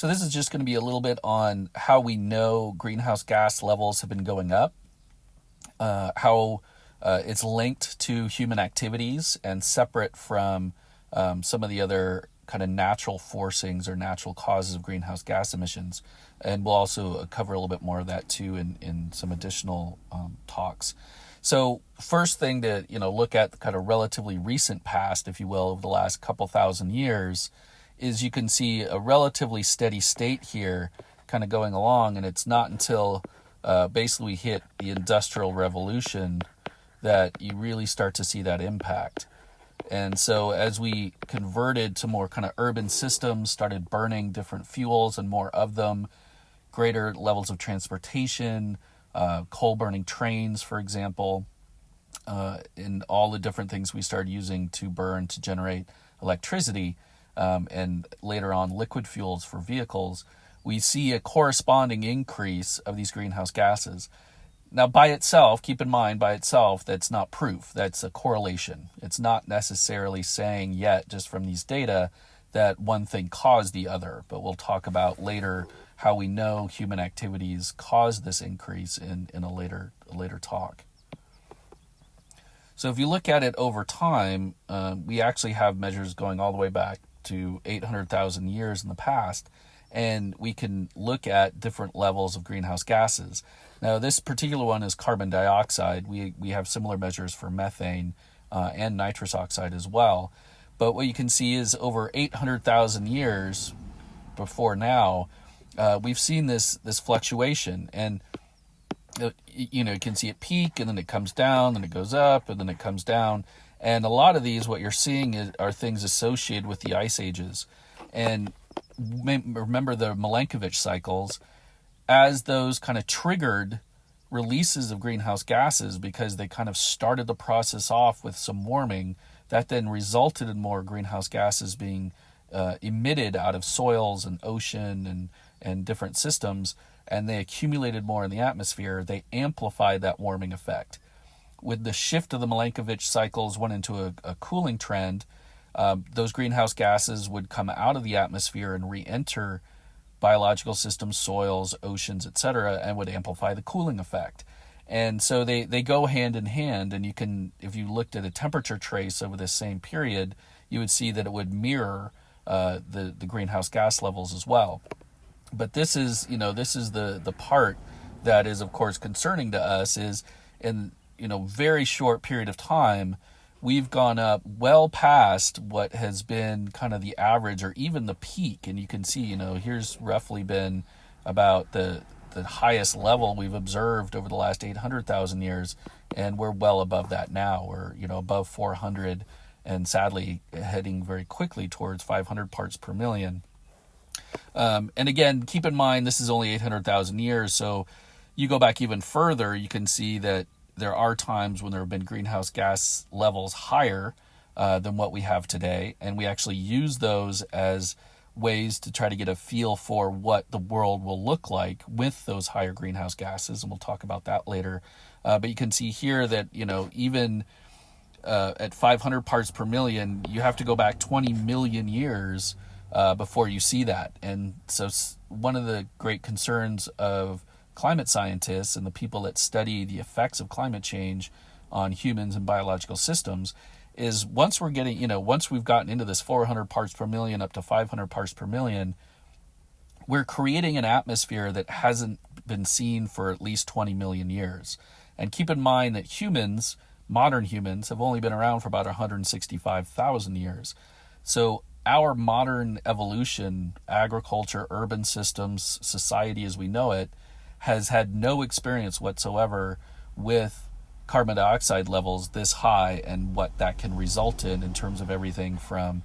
So this is just going to be a little bit on how we know greenhouse gas levels have been going up, how it's linked to human activities and separate from some of the other kind of natural forcings or natural causes of greenhouse gas emissions. And we'll also cover a little bit more of that too in some additional talks. So first thing to look at the kind of relatively recent past, if you will, of the last couple thousand years, is you can see a relatively steady state here kind of going along, and it's not until basically we hit the Industrial Revolution that you really start to see that impact. And so as we converted to more kind of urban systems, started burning different fuels and more of them, greater levels of transportation, coal burning trains, for example, and all the different things we started using to burn to generate electricity, and later on liquid fuels for vehicles, we see a corresponding increase of these greenhouse gases. Now, by itself, keep in mind, by itself, that's not proof. That's a correlation. It's not necessarily saying yet, just from these data, that one thing caused the other. But we'll talk about later how we know human activities caused this increase in a later talk. So if you look at it over time, we actually have measures going all the way back to 800,000 years in the past, and we can look at different levels of greenhouse gases. Now, this particular one is carbon dioxide. We have similar measures for methane and nitrous oxide as well. But what you can see is over 800,000 years before now, we've seen this fluctuation. And you can see it peak, and then it comes down, then it goes up, and then it comes down. And a lot of these, what you're seeing are things associated with the ice ages. And remember the Milankovitch cycles, as those kind of triggered releases of greenhouse gases because they kind of started the process off with some warming, that then resulted in more greenhouse gases being emitted out of soils and ocean and different systems, and they accumulated more in the atmosphere. They amplified that warming effect. With the shift of the Milankovitch cycles went into a cooling trend, those greenhouse gases would come out of the atmosphere and re-enter biological systems, soils, oceans, etc., and would amplify the cooling effect. And so they go hand in hand, and you can, if you looked at a temperature trace over this same period, you would see that it would mirror the greenhouse gas levels as well. But this is the part that is, of course, concerning to us is in very short period of time, we've gone up well past what has been kind of the average or even the peak. And you can see, here's roughly been about the highest level we've observed over the last 800,000 years. And we're well above that now. We're, above 400 and sadly heading very quickly towards 500 parts per million. And again, keep in mind, this is only 800,000 years. So you go back even further, you can see that there are times when there have been greenhouse gas levels higher than what we have today. And we actually use those as ways to try to get a feel for what the world will look like with those higher greenhouse gases. And we'll talk about that later. But you can see here that, even at 500 parts per million, you have to go back 20 million years before you see that. And so one of the great concerns of climate scientists and the people that study the effects of climate change on humans and biological systems is once we've gotten into this 400 parts per million up to 500 parts per million, we're creating an atmosphere that hasn't been seen for at least 20 million years. And keep in mind that humans, modern humans, have only been around for about 165,000 years. So our modern evolution, agriculture, urban systems, society as we know it, has had no experience whatsoever with carbon dioxide levels this high and what that can result in terms of everything from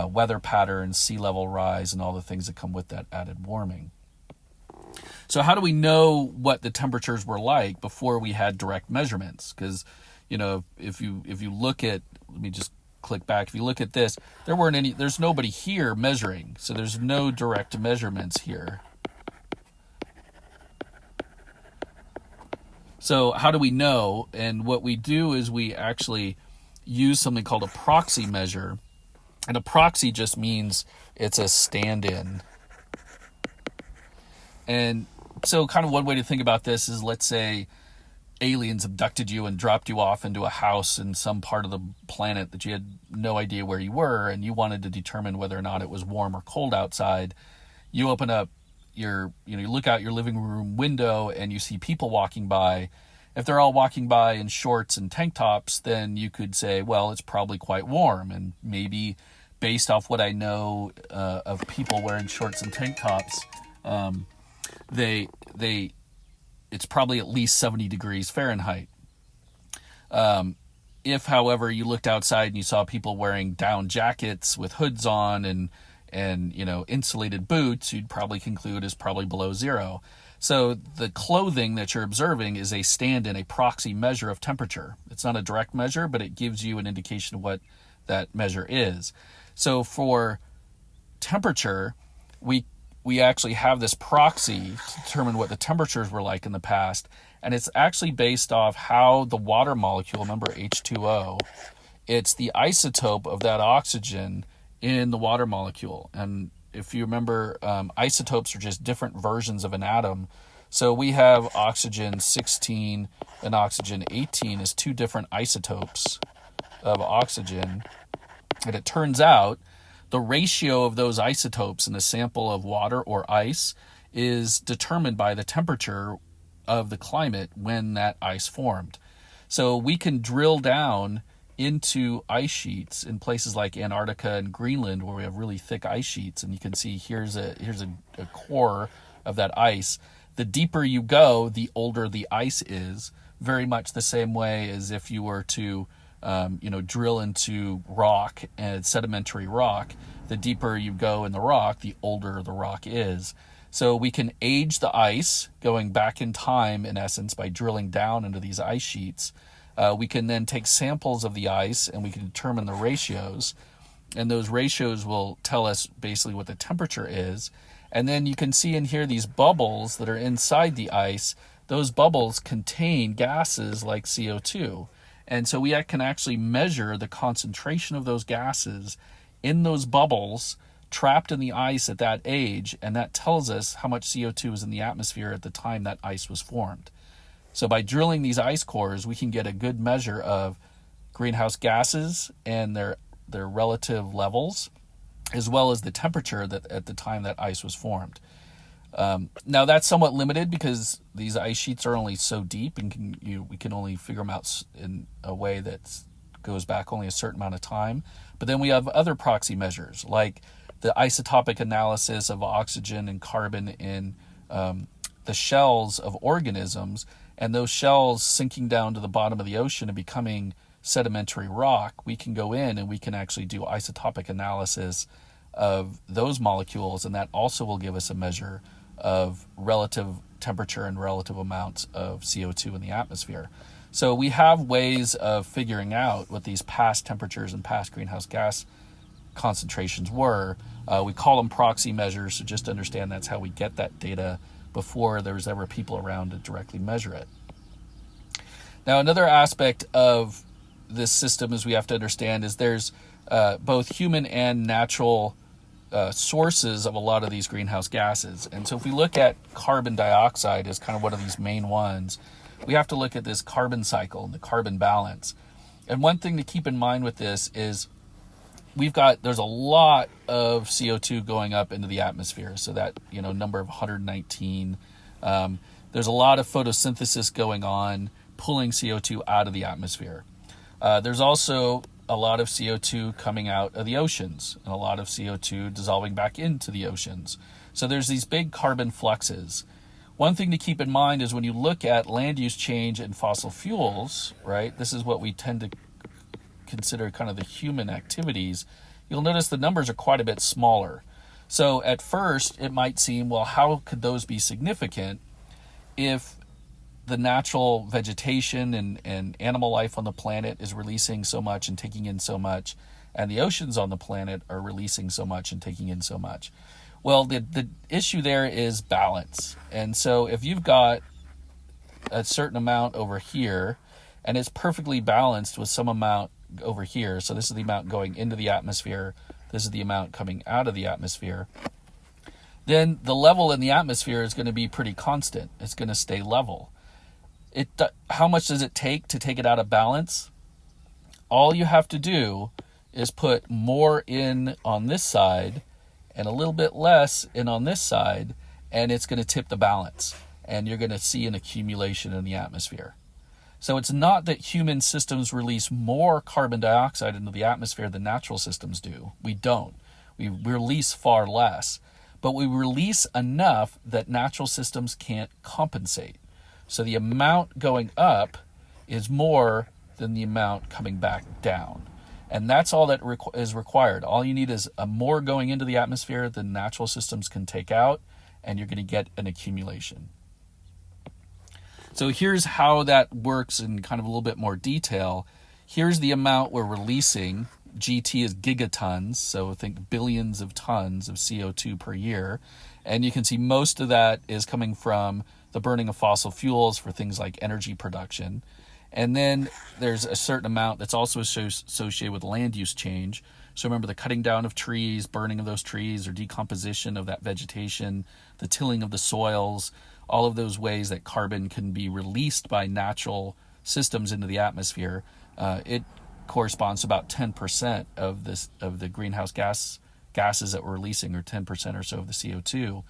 weather patterns, sea level rise, and all the things that come with that added warming. So how do we know what the temperatures were like before we had direct measurements? Because, if you look at, let me just click back. If you look at this, there's nobody here measuring. So there's no direct measurements here. So how do we know? And what we do is we actually use something called a proxy measure. And a proxy just means it's a stand-in. And so kind of one way to think about this is, let's say aliens abducted you and dropped you off into a house in some part of the planet that you had no idea where you were, and you wanted to determine whether or not it was warm or cold outside. You open up you look out your living room window and you see people walking by. If they're all walking by in shorts and tank tops, then you could say, well, it's probably quite warm. And maybe based off what I know of people wearing shorts and tank tops, it's probably at least 70 degrees Fahrenheit. If, however, you looked outside and you saw people wearing down jackets with hoods on and insulated boots, you'd probably conclude is probably below zero. So the clothing that you're observing is a stand-in, a proxy measure of temperature. It's not a direct measure, but it gives you an indication of what that measure is. So for temperature, we actually have this proxy to determine what the temperatures were like in the past, and it's actually based off how the water molecule, remember H2O, it's the isotope of that oxygen in the water molecule. And if you remember, isotopes are just different versions of an atom. So we have oxygen 16 and oxygen 18 as two different isotopes of oxygen. And it turns out the ratio of those isotopes in a sample of water or ice is determined by the temperature of the climate when that ice formed. So we can drill down into ice sheets in places like Antarctica and Greenland, where we have really thick ice sheets, and you can see here's a core of that ice. The deeper you go, the older the ice is, very much the same way as if you were to drill into rock and sedimentary rock. The deeper you go in the rock, the older the rock is. So we can age the ice going back in time, in essence, by drilling down into these ice sheets. We can then take samples of the ice and we can determine the ratios, and those ratios will tell us basically what the temperature is. And then you can see in here these bubbles that are inside the ice. Those bubbles contain gases like CO2. And so we can actually measure the concentration of those gases in those bubbles trapped in the ice at that age, and that tells us how much CO2 was in the atmosphere at the time that ice was formed. So by drilling these ice cores, we can get a good measure of greenhouse gases and their relative levels, as well as the temperature that at the time that ice was formed. Now that's somewhat limited because these ice sheets are only so deep, and we can only figure them out in a way that goes back only a certain amount of time. But then we have other proxy measures, like the isotopic analysis of oxygen and carbon in the shells of organisms, and those shells sinking down to the bottom of the ocean and becoming sedimentary rock. We can go in and we can actually do isotopic analysis of those molecules, and that also will give us a measure of relative temperature and relative amounts of CO2 in the atmosphere. So we have ways of figuring out what these past temperatures and past greenhouse gas concentrations were. We call them proxy measures, so just understand that's how we get that data before there was ever people around to directly measure it. Now, another aspect of this system is we have to understand is there's both human and natural sources of a lot of these greenhouse gases. And so if we look at carbon dioxide as kind of one of these main ones, we have to look at this carbon cycle and the carbon balance. And one thing to keep in mind with this is there's a lot of CO2 going up into the atmosphere. So that, number of 119, there's a lot of photosynthesis going on, pulling CO2 out of the atmosphere. There's also a lot of CO2 coming out of the oceans and a lot of CO2 dissolving back into the oceans. So there's these big carbon fluxes. One thing to keep in mind is when you look at land use change and fossil fuels, right, this is what we tend to consider kind of the human activities, you'll notice the numbers are quite a bit smaller. So at first it might seem, well, how could those be significant if the natural vegetation and animal life on the planet is releasing so much and taking in so much, and the oceans on the planet are releasing so much and taking in so much? Well, the issue there is balance. And so if you've got a certain amount over here and it's perfectly balanced with some amount over here, so this is the amount going into the atmosphere, this is the amount coming out of the atmosphere, then the level in the atmosphere is going to be pretty constant. It's going to stay level. How much does it take to take it out of balance? All you have to do is put more in on this side and a little bit less in on this side, and it's going to tip the balance, and you're going to see an accumulation in the atmosphere. So it's not that human systems release more carbon dioxide into the atmosphere than natural systems do. We don't. We release far less, but we release enough that natural systems can't compensate. So the amount going up is more than the amount coming back down. And that's all that is required. All you need is more going into the atmosphere than natural systems can take out, and you're going to get an accumulation. So here's how that works in kind of a little bit more detail. Here's the amount we're releasing. GT is gigatons, so think billions of tons of CO2 per year. And you can see most of that is coming from the burning of fossil fuels for things like energy production. And then there's a certain amount that's also associated with land use change. So remember the cutting down of trees, burning of those trees, or decomposition of that vegetation, the tilling of the soils, all of those ways that carbon can be released by natural systems into the atmosphere. It corresponds to about 10% of the greenhouse gases that we're releasing, or 10% or so of the CO2.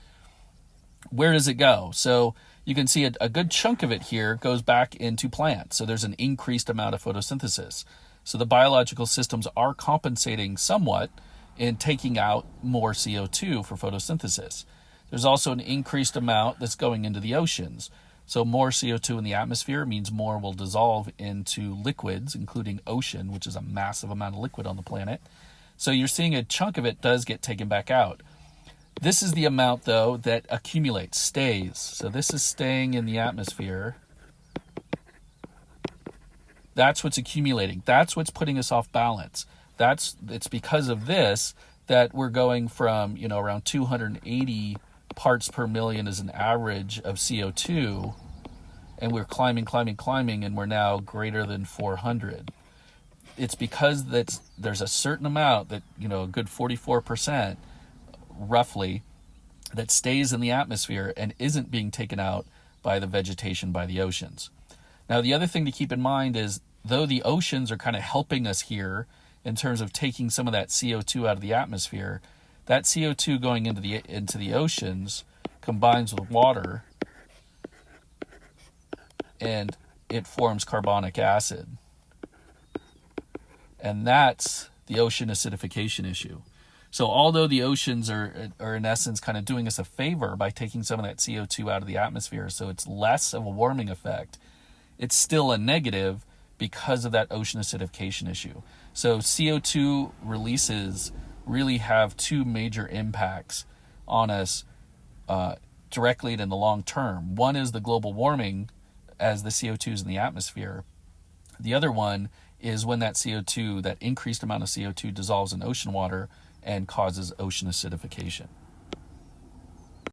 Where does it go? So you can see a good chunk of it here goes back into plants. So there's an increased amount of photosynthesis. So the biological systems are compensating somewhat in taking out more CO2 for photosynthesis. There's also an increased amount that's going into the oceans. So more CO2 in the atmosphere means more will dissolve into liquids, including ocean, which is a massive amount of liquid on the planet. So you're seeing a chunk of it does get taken back out. This is the amount, though, that accumulates, stays. So this is staying in the atmosphere. That's what's accumulating. That's what's putting us off balance. It's because of this that we're going from, around 280 parts per million as an average of CO2, and we're climbing, and we're now greater than 400. It's because there's a certain amount that, a good 44%, roughly, that stays in the atmosphere and isn't being taken out by the vegetation, by the oceans. Now, the other thing to keep in mind is, though the oceans are kind of helping us here in terms of taking some of that CO2 out of the atmosphere, that CO2 going into the oceans combines with water, and it forms carbonic acid. And that's the ocean acidification issue. So although the oceans are in essence kind of doing us a favor by taking some of that CO2 out of the atmosphere, so it's less of a warming effect, it's still a negative because of that ocean acidification issue. So CO2 releases really have two major impacts on us directly and in the long term. One is the global warming as the CO2 is in the atmosphere. The other one is when that CO2, that increased amount of CO2, dissolves in ocean water and causes ocean acidification.